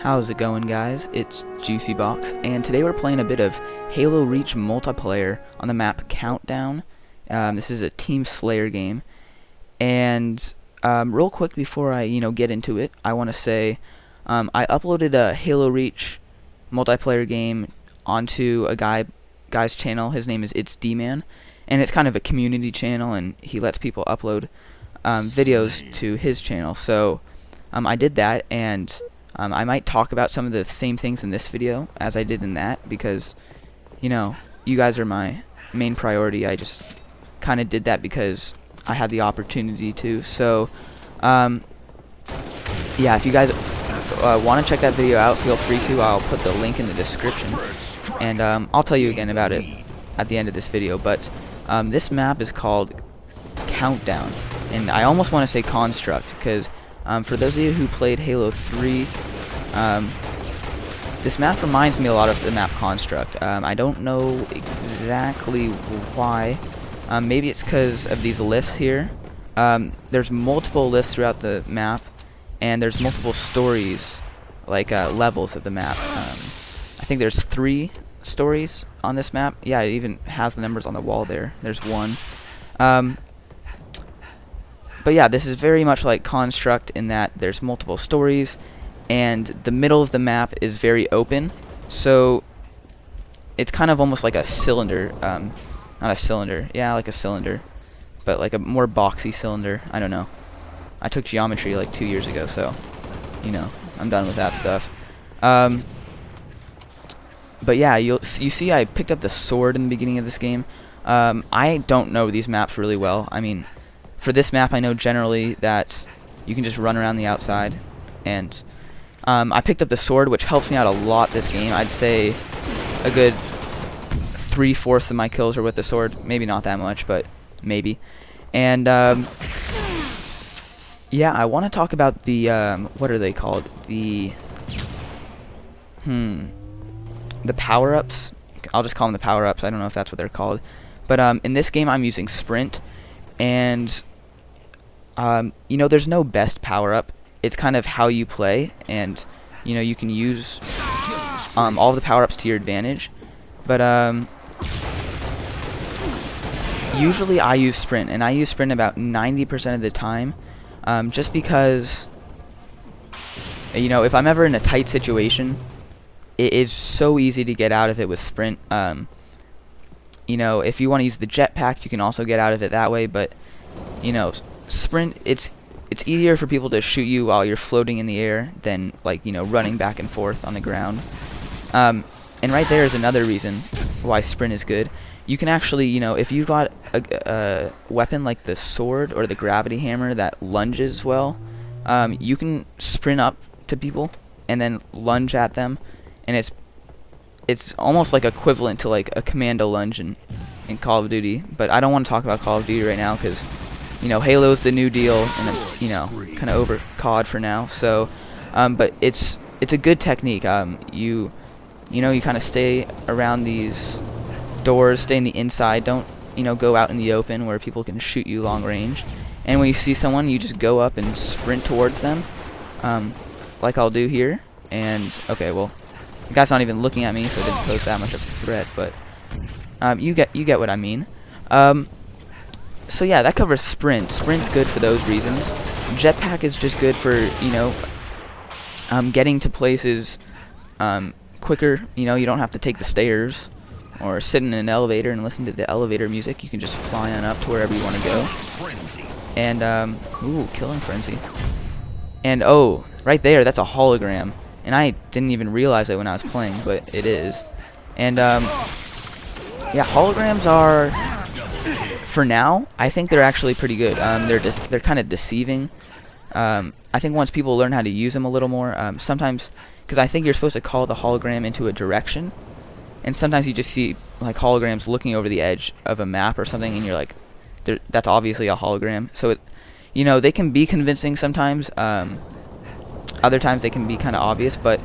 How's it going, guys? It's JuiceZBox, and today we're playing a bit of Halo Reach multiplayer on the map Countdown. This is a Team Slayer game, and real quick before I get into it, I want to say I uploaded a Halo Reach multiplayer game onto a guy's channel. His name is It's D-Man, and it's kind of a community channel, and he lets people upload videos to his channel. So I did that, and I might talk about some of the same things in this video as I did in that, because you guys are my main priority. I just kind of did that because I had the opportunity to. So yeah, if you guys want to check that video out, feel free to. I'll put the link in the description, and I'll tell you again about it at the end of this video. But this map is called Countdown, and I almost want to say Construct, because for those of you who played Halo 3, this map reminds me a lot of the map Construct. I don't know exactly why. Maybe it's because of these lifts here. There's multiple lifts throughout the map, and there's multiple stories, like levels of the map. I think there's 3 stories on this map. Yeah, it even has the numbers on the wall there. There's 1. But yeah, this is very much like Construct in that there's multiple stories, and the middle of the map is very open, so it's kind of almost like a cylinder. Not a cylinder, yeah, like a cylinder, but like a more boxy cylinder. I don't know. I took geometry like 2 years ago, so I'm done with that stuff. But yeah, you see I picked up the sword in the beginning of this game. I don't know these maps really well. I mean, for this map, I know generally that you can just run around the outside, and I picked up the sword, which helps me out a lot this game. I'd say a good 3/4 of my kills are with the sword. Maybe not that much, but maybe. And yeah, I want to talk about the what are they called? The power-ups. I'll just call them the power-ups. I don't know if that's what they're called. But in this game, I'm using Sprint, and there's no best power-up. It's kind of how you play, and you can use all of the power-ups to your advantage. But usually I use Sprint, and I use Sprint about 90% of the time, just because if I'm ever in a tight situation, it is so easy to get out of it with Sprint. If you want to use the jetpack, you can also get out of it that way, but Sprint, it's easier for people to shoot you while you're floating in the air than running back and forth on the ground. And right there is another reason why Sprint is good. You can actually, if you've got a weapon like the sword or the gravity hammer that lunges well, you can sprint up to people and then lunge at them, and it's almost like equivalent to like a commando lunge in Call of Duty. But I don't want to talk about Call of Duty right now, because Halo's the new deal, and kind of over COD for now. So but it's a good technique. You kind of stay around these doors, stay in the inside, don't go out in the open where people can shoot you long range. And when you see someone, you just go up and sprint towards them, like I'll do here. And okay, well, the guy's not even looking at me, so it didn't pose that much of a threat, but you get what I mean. So yeah, that covers Sprint. Sprint's good for those reasons. Jetpack is just good for getting to places quicker. You don't have to take the stairs or sit in an elevator and listen to the elevator music. You can just fly on up to wherever you want to go. And ooh, Killing Frenzy. And oh, right there, that's a hologram, and I didn't even realize it when I was playing, but it is. And yeah, holograms are, for now, I think they're actually pretty good. They're kind of deceiving. I think once people learn how to use them a little more, sometimes, because I think you're supposed to call the hologram into a direction, and sometimes you just see like holograms looking over the edge of a map or something, and you're like, that's obviously a hologram. So they can be convincing sometimes. Other times they can be kind of obvious, but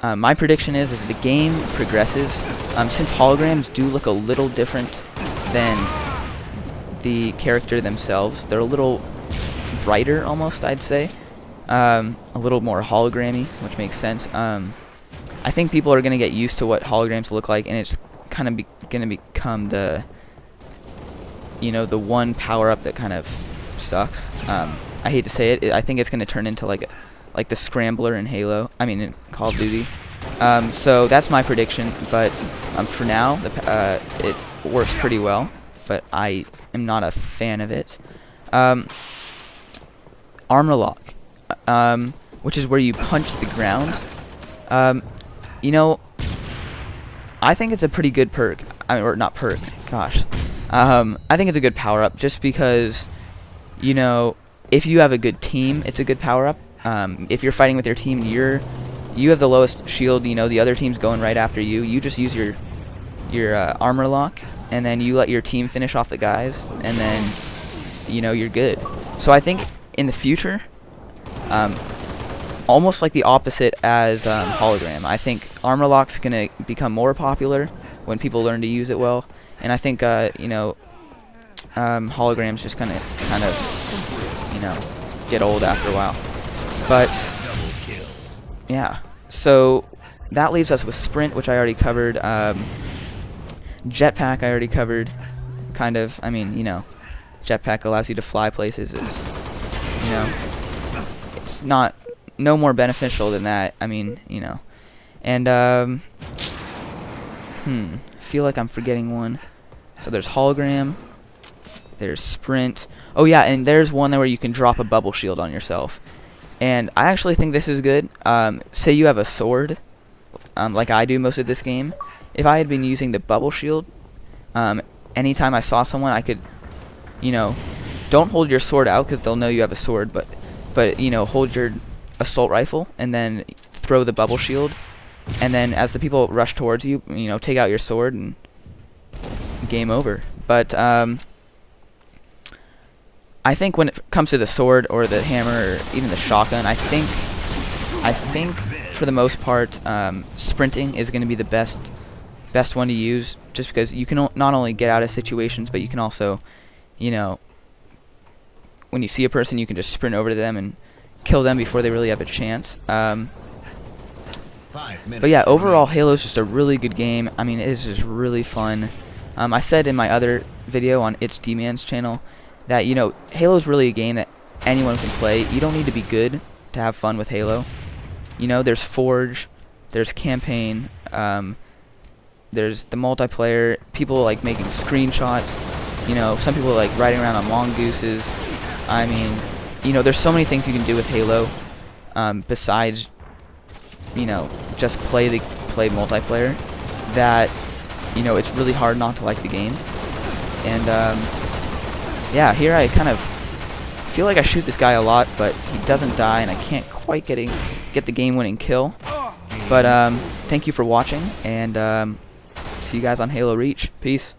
my prediction is as the game progresses, since holograms do look a little different than the character themselves, they're a little brighter almost, I'd say. a little more hologrammy, which makes sense. I think people are gonna get used to what holograms look like, and it's kind of gonna become the, you know, the one power up that kind of sucks. I hate to say it. I think it's gonna turn into like the scrambler in Halo. I mean, in Call of Duty. So that's my prediction. But for now, it works pretty well. But I am not a fan of it. Armor lock, which is where you punch the ground. You know, I think it's a pretty good perk. Or not perk. Gosh. I think it's a good power up, just because, you know, if you have a good team, it's a good power up. If you're fighting with your team, you have the lowest shield. You know, the other team's going right after you. You just use your armor lock, and then you let your team finish off the guys, and then, you know, you're good. So I think in the future, almost like the opposite as hologram, I think armor lock's gonna become more popular when people learn to use it well, and I think you know, holograms just kind of you know, get old after a while. But yeah, so that leaves us with sprint, which I already covered. Jetpack I already covered, kind of. I mean, you know, jetpack allows you to fly places. Is, you know, it's no more beneficial than that. I mean, you know, and feel like I'm forgetting one. So there's hologram, there's sprint. Oh yeah, and there's one there where you can drop a bubble shield on yourself. And I actually think this is good. Say you have a sword, like I do most of this game. If I had been using the bubble shield, anytime I saw someone, I could, you know, don't hold your sword out because they'll know you have a sword, but you know, hold your assault rifle and then throw the bubble shield, and then as the people rush towards you, you know, take out your sword and game over. But I think when it comes to the sword or the hammer or even the shotgun, I think for the most part, sprinting is going to be the best one to use, just because you can not only get out of situations, but you can also, you know, when you see a person, you can just sprint over to them and kill them before they really have a chance. But yeah, overall, Halo's just a really good game. I mean, it is just really fun. I said in my other video on It's D-Man's channel that, you know, Halo's really a game that anyone can play. You don't need to be good to have fun with Halo. You know, there's Forge, there's Campaign, there's the multiplayer, people like making screenshots, you know, some people like riding around on mongooses. I mean, you know, there's so many things you can do with Halo, besides, you know, just play multiplayer, that, you know, it's really hard not to like the game. And yeah, here I kind of feel like I shoot this guy a lot, but he doesn't die, and I can't quite get the game-winning kill. But thank you for watching, and see you guys on Halo Reach. Peace.